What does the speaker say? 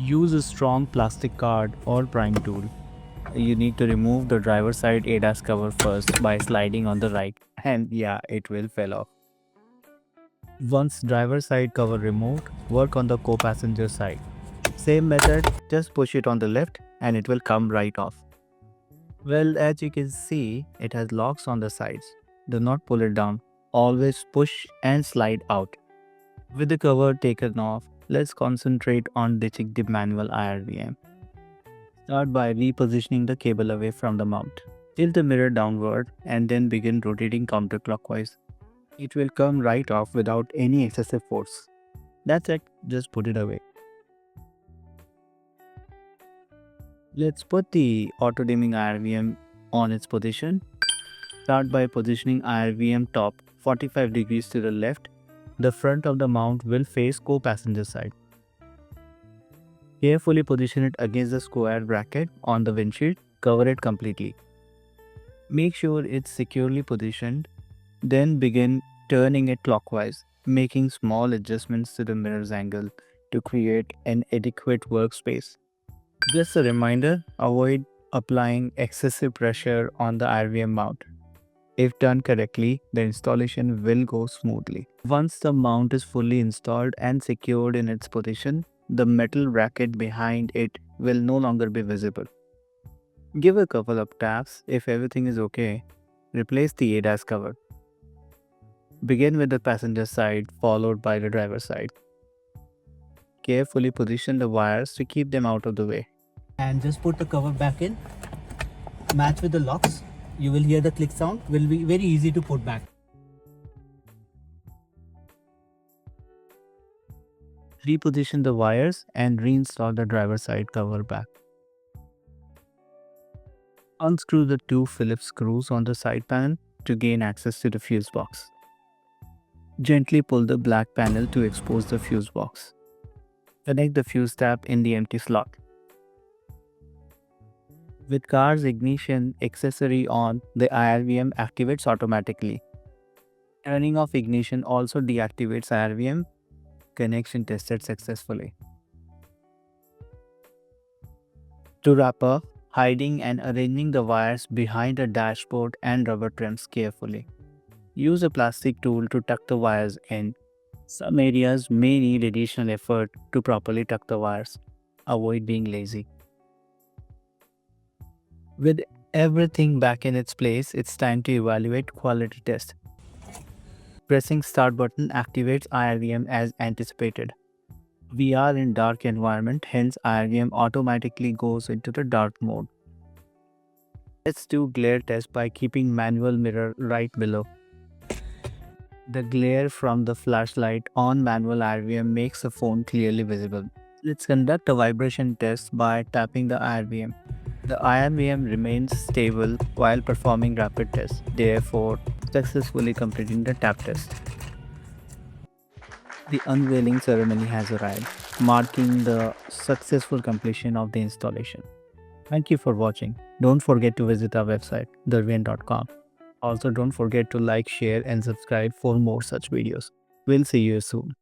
Use a strong plastic card or prying tool. You need to remove the driver's side ADAS cover first by sliding on the right, and yeah, it will fall off. Once driver's side cover removed, work on the co-passenger side. Same method, just push it on the left and it will come right off. Well, as you can see, it has locks on the sides. Do not pull it down. Always push and slide out. With the cover taken off, let's concentrate on ditching the manual IRVM. Start by repositioning the cable away from the mount. Tilt the mirror downward and then begin rotating counterclockwise. It will come right off without any excessive force. That's it, just put it away. Let's put the auto-dimming IRVM on its position. Start by positioning IRVM top 45 degrees to the left. The front of the mount will face co-passenger side. Carefully position it against the square bracket on the windshield. Cover it completely. Make sure it's securely positioned. Then begin turning it clockwise, making small adjustments to the mirror's angle to create an adequate workspace. Just a reminder, avoid applying excessive pressure on the IRVM mount. If done correctly, the installation will go smoothly. Once the mount is fully installed and secured in its position, the metal bracket behind it will no longer be visible. Give a couple of taps. If everything is okay, replace the ADAS cover. Begin with the passenger side followed by the driver side. Carefully position the wires to keep them out of the way. And just put the cover back in, match with the locks. You will hear the click sound, will be very easy to put back. Reposition the wires and reinstall the driver side cover back. Unscrew the two Phillips screws on the side panel to gain access to the fuse box. Gently pull the black panel to expose the fuse box. Connect the fuse tab in the empty slot. With car's ignition accessory on, the IRVM activates automatically. Turning off ignition also deactivates IRVM. Connection tested successfully. To wrap up, hiding and arranging the wires behind the dashboard and rubber trims carefully. Use a plastic tool to tuck the wires in. Some areas may need additional effort to properly tuck the wires. Avoid being lazy. With everything back in its place, it's time to evaluate quality test. Pressing start button activates IRVM as anticipated. We are in dark environment, hence IRVM automatically goes into the dark mode. Let's do glare test by keeping manual mirror right below. The glare from the flashlight on manual IRVM makes the phone clearly visible. Let's conduct a vibration test by tapping the IRVM. The IRVM remains stable while performing rapid tests, therefore successfully completing the tap test. The unveiling ceremony has arrived, marking the successful completion of the installation. Thank you for watching. Don't forget to visit our website, theirvm.com. Also, don't forget to like, share, and subscribe for more such videos. We'll see you soon.